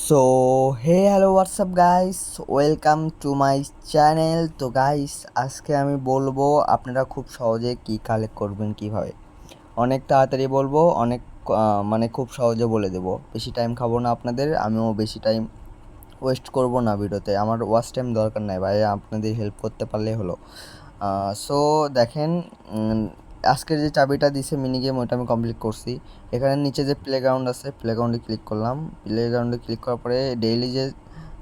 So hey hello WhatsApp guys, welcome to my channel. তো guys, আজকে আমি বলবো আপনারা খুব সহজে কি কালেক্ট করবেন কিভাবে। অনেক তাড়াতাড়ি বলবো, অনেক মানে খুব সহজে বলে দেবো। বেশি টাইম খাবো না আপনাদের, আমিও বেশি টাইম ওয়েস্ট করব না ভিডিওতে। আমার ওয়াচ টাইম দরকার নাই ভাই, আপনাদের হেল্প করতে পারলেই হলো। সো দেখেন, আজকের যে চাবিটা দিছে মিনি গেম, ওটা আমি কমপ্লিট করছি। এখানে নিচে যে প্লেগ্রাউন্ড আছে, প্লেগ্রাউন্ডে ক্লিক করলাম। প্লেগ্রাউন্ডে ক্লিক করার পরে ডেইলি যে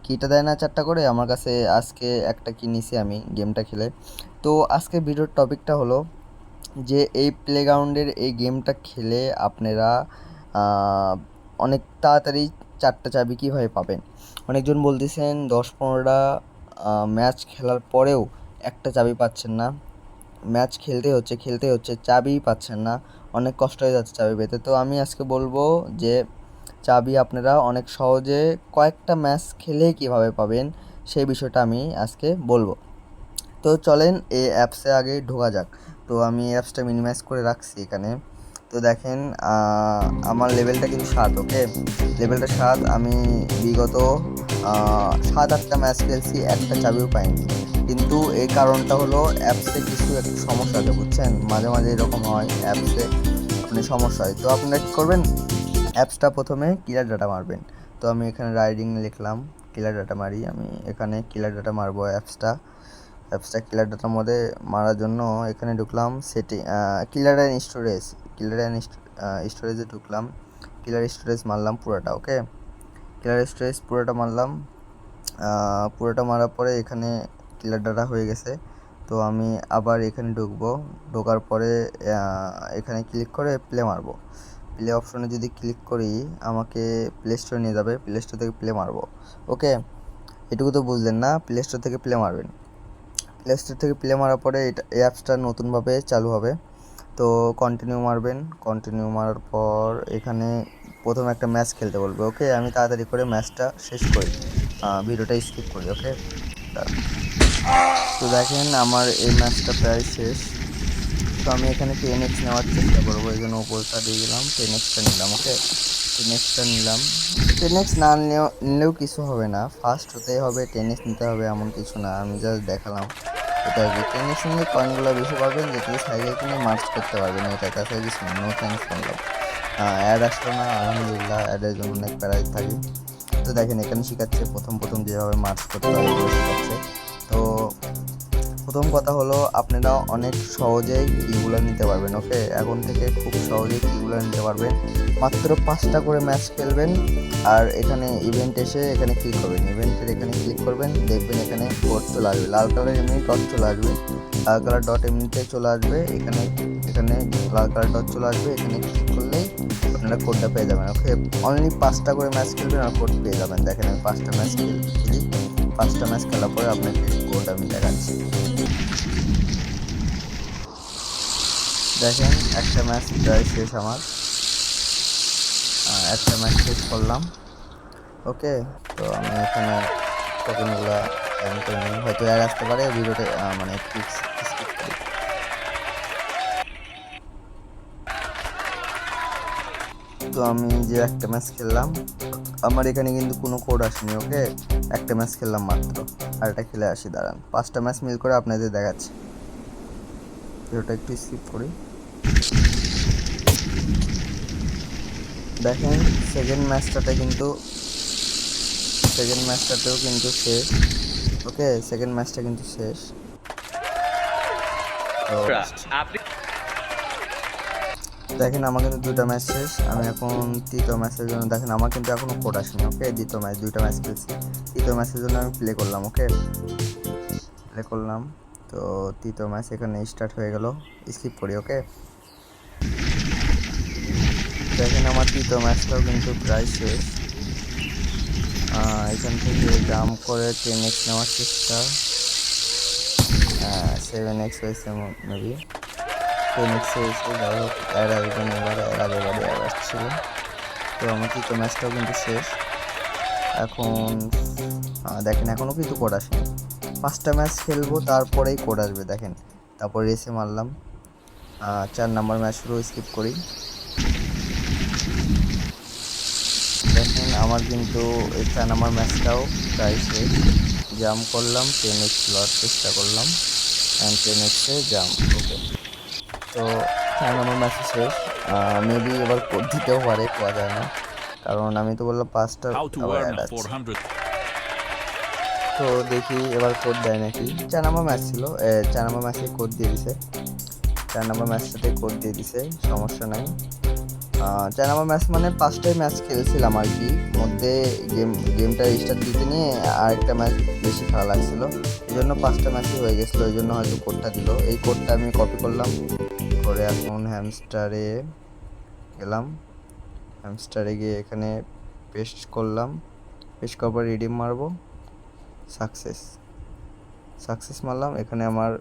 কিটা দেয় না 4টা করে, আমার কাছে আজকে একটা কি নিছি আমি গেমটা খেলে। তো আজকে ভিডিওর টপিকটা হলো যে এই প্লেগ্রাউন্ডের এই গেমটা খেলে আপনারা অনেক তাড়াতাড়ি 4টা চাবি কীভাবে পাবেন। অনেকজন বলতেছেন 10-15টা ম্যাচ খেলার পরেও একটা চাবি পাচ্ছেন না, ম্যাচ খেলতে হচ্ছে চাবিই পাচ্ছেন না, অনেক কষ্ট হয়ে যাচ্ছে চাবি পেতে। তো আমি আজকে বলবো যে চাবি আপনারা অনেক সহজে কয়েকটা ম্যাচ খেলেই কীভাবে পাবেন, সেই বিষয়টা আমি আজকে বলবো। তো চলেন এই অ্যাপসে আগে ঢোকা যাক। তো আমি অ্যাপসটা মিনিমাইজ করে রাখছি এখানে। তো দেখেন, আমার লেভেলটা কিন্তু 7। ওকে, লেভেলটা 7। আমি বিগত 7-8টা ম্যাচ খেলছি, একটা চাবিও পাইনি। কিন্তু এই কারণটা হলো অ্যাপসে কিছু একটু সমস্যা আছে, বুঝছেন। মাঝে মাঝে এরকম হয়, অ্যাপসে আপনি সমস্যা হয়। তো আপনারা কী করবেন, অ্যাপসটা প্রথমে ক্লিয়ার ডাটা মারবেন। তো আমি এখানে রাইডিং লিখলাম, ক্লিয়ার ডাটা মারি। আমি এখানে ক্লিয়ার ডাটা মারবো। অ্যাপসটা ক্লিয়ার ডাটার মধ্যে মারার জন্য এখানে ঢুকলাম, সেটিং ক্লিয়ার অ্যান্ড স্টোরেজ, স্টোরেজে ঢুকলাম। ক্লিয়ার স্টোরেজ মারলাম পুরোটা। ওকে, ক্লিয়ার স্টোরেজ পুরোটা মারলাম। পুরোটা মারার পরে এখানে ক্লিয়ার ডাটা হয়ে গেছে। তো আমি আবার এখানে ঢুকবো। ঢোকার পরে এখানে ক্লিক করে প্লে মারবো। প্লে অপশনে যদি ক্লিক করি, আমাকে প্লে স্টোরে নিয়ে যাবে। প্লে স্টোর থেকে প্লে মারবো। ওকে, এটুকু তো বুঝলেন না, প্লে স্টোর থেকে প্লে মারবেন। প্লে স্টোর থেকে প্লে মারার পরে এই অ্যাপসটা নতুনভাবে চালু হবে। তো কন্টিনিউ মারবেন। কন্টিনিউ মারার পর এখানে প্রথমে একটা ম্যাচ খেলতে বলবে। ওকে, আমি তাড়াতাড়ি করে ম্যাচটা শেষ করি, ভিডিওটা স্কিপ করি। ওকে, তো দেখেন আমার এই ম্যাচটা প্রায় শেষ। তো আমি এখানে 10x নেওয়ার চেষ্টা করবো, এই জন্য ওপরটা দিয়ে দিলাম, 10xটা নিলাম। ওকে, 10xটা নিলাম। 10x না নিলেও কিছু হবে না, ফার্স্ট হতেই হবে, 10x নিতে হবে এমন কিছু না, আমি জাস্ট দেখালাম এটা আর কি। 10x নিলে কয়েনগুলো বেশি পাবেন, যেগুলো সাইকেল কিনে মার্চ করতে পারবেন। এটা তাছাড়া কিছু না। নো থ্যাংকস বললাম। অ্যাড আসলো না, আলহামদুলিল্লাহ, অ্যাডের জন্য অনেক প্যারাই থাকি। তো দেখেন এখানে শেখাচ্ছে প্রথম যেভাবে মার্চ করতে হয় এগুলো শেখাচ্ছে। তো প্রথম কথা হলো, আপনারা অনেক সহজেই কিগুলো নিতে পারবেন। ওকে, এখন থেকে খুব সহজেই কিগুলো নিতে পারবেন। মাত্র 5টা করে ম্যাচ খেলবেন, আর এখানে ইভেন্ট এসে এখানে ক্লিক করবেন। ইভেন্টের এখানে ক্লিক করবেন, দেখবেন এখানে কোড চলে আসবে, লাল কালার এমনি ডট চলে আসবে, লাল কালার ডট এমনিতে চলে আসবে। এখানে এখানে লাল কালার ডট চলে আসবে, এখানে ক্লিক করলেই আপনারা কোডটা পেয়ে যাবেন। ওকে, অনলি 5টা করে ম্যাচ খেলবেন আর কোড পেয়ে যাবেন। দেখেন আমি 5টা ম্যাচ খেলি, 5টা ম্যাচ খেলার পরে আপনাকে কোড আমি দেখাচ্ছি। দেখেন একটা ম্যাচ প্রায় শেষ আমার, একটা ম্যাচ শেষ করলাম। ওকে, তো আমি এখানে টোকেনগুলো অ্যাড করে নিই, হয়তো অ্যাড আসতে পারে ভিডিওতে, মানে স্কিপ করি। তো আমি যে একটা ম্যাচ খেললাম, আমার এখানে কিন্তু কোনো কোড আসেনি। ওকে, একটা ম্যাচ খেললাম মাত্র, আর এটা খেলে আসি। দাঁড়ান, 5টা ম্যাচ মিল করে আপনাদের দেখাচ্ছি। ভিডিওটা একটু স্কিপ করি। দেখেন সেকেন্ড ম্যাচটাতেও কিন্তু শেষ। ওকে, সেকেন্ড ম্যাচটা কিন্তু শেষ। তো দেখেন আমার কিন্তু 2টা ম্যাচ শেষ। আমি এখন তৃতীয় ম্যাচের জন্য, দেখেন আমার কিন্তু এখনো কোড আসেনি। ওকে, দ্বিতীয় ম্যাচ, 2টা ম্যাচ খেলছি, তৃতীয় ম্যাচের জন্য আমি প্লে করলাম। ওকে, প্লে করলাম। তো তৃতীয় ম্যাচ এখানে স্টার্ট হয়ে গেল, স্কিপ করি। ওকে, দেখেন আমার তৃতীয় ম্যাচটাও কিন্তু প্রায় শেষ। এখান থেকে জাম্প করে 10x নেওয়ার চেষ্টা, 7x হয়েছে মেবি, 10x হয়েছে। যাই হোক, অ্যাড আসবে না এবার, এর আগের বারে অ্যাড আসছিল। তো আমার তৃতীয় ম্যাচটাও কিন্তু শেষ। এখন দেখেন এখনও কিন্তু কোড আসেনি। 5টা ম্যাচ খেলবো, তারপরেই কোড আসবে। দেখেন, তারপর রেসে মারলাম। 4 নাম্বার ম্যাচ শুরু, স্কিপ করি। দেখেন আমার কিন্তু এই 4 নম্বর ম্যাচটাও প্রায় শেষ। জাম্প করলাম, 10x লওয়ার চেষ্টা করলাম, অ্যান্ড 10x-এ জাম্প। ওকে, তো 4 নম্বর ম্যাচে শেষ। মেবি এবার কোড দিতেও পারে, কোয়া যায় না, কারণ আমি তো বললাম 5টা How to আবার earn অ্যাড আছে। 400. তো দেখি এবার কোড দেয় নাকি। 4 নম্বর ম্যাচ ছিল, 4 নম্বর ম্যাচে কোড দিয়ে দিছে। 4 নম্বর ম্যাচটাতে কোড দিয়ে দিছে, সমস্যা নাই। 4 নম্বর ম্যাচ মানে 5টাই ম্যাচ খেলছিলাম আর কি, মধ্যে গেমটা রিস্টার্ট দিতে নিয়ে আরেকটা ম্যাচ বেশি খেলা লাগছিল, এই জন্য 5টা ম্যাচই হয়ে গেছিলো, এই জন্য হয়তো কোডটা দিল। এই কোডটা আমি কপি করলাম, করে এখন হ্যামস্টারে গেলাম। হ্যামস্টারে গিয়ে এখানে পেস্ট করলাম, পেস্ট করার পর রিডিম মারবো, সাকসেস মারলাম। এখানে আমার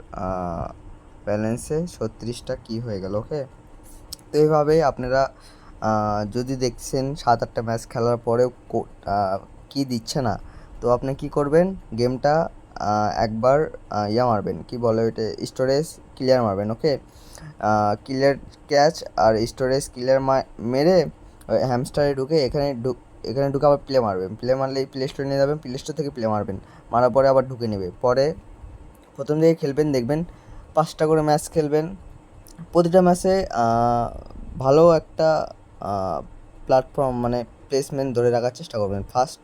ব্যালেন্সে 36টা কি হয়ে গেল। ওকে, তো এইভাবে আপনারা যদি দেখছেন 7-8টা ম্যাচ খেলার পরেও কি দিচ্ছে না, তো আপনি কি করবেন, গেমটা একবার মারবেন, কি বলে ওইটা, স্টোরেজ ক্লিয়ার মারবেন। ওকে, ক্লিয়ার ক্যাচ আর স্টোরেজ ক্লিয়ার মেরে হ্যামস্টারে ঢুকে এখানে ঢুকে আবার প্লে মারবেন। প্লে মারলেই প্লে স্টোরে নিয়ে যাবেন, প্লে স্টোর থেকে প্লে মারবেন, মারার পরে আবার ঢুকে নেবে। পরে প্রথম দিকে খেলবেন, দেখবেন 5টা করে ম্যাচ খেলবেন। প্রতিটা ম্যাচে ভালো একটা প্ল্যাটফর্ম মানে প্লেসমেন্ট ধরে রাখার চেষ্টা করবেন ফার্স্ট,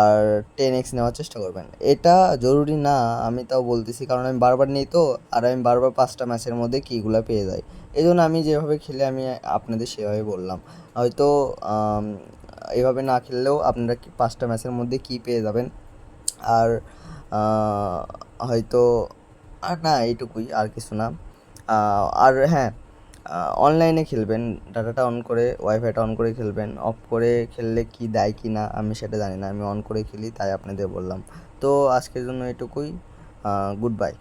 আর 10x নেওয়ার চেষ্টা করবেন। এটা জরুরি না আমি তাও বলতেছি, কারণ আমি বারবার নিই তো, আর আমি বারবার 5টা ম্যাচের মধ্যে কীগুলো পেয়ে যাই, এই জন্য আমি যেভাবে খেলে আমি আপনাদের সেভাবে বললাম। হয়তো এভাবে না খেললেও আপনারা 5টা ম্যাচের মধ্যে কী পেয়ে যাবেন। আর হয়তো আর না, এইটুকুই, আর কিছু না। আর হ্যাঁ, অনলাইনে খেলবেন, ডাটাটা অন করে, ওয়াইফাইটা অন করে খেলবেন। অফ করে খেললে কি দেয় কি না আমি সেটা জানি না, আমি অন করে খেলি তাই আপনাদের বললাম। তো আজকের জন্য এটুকুই, গুড বাই।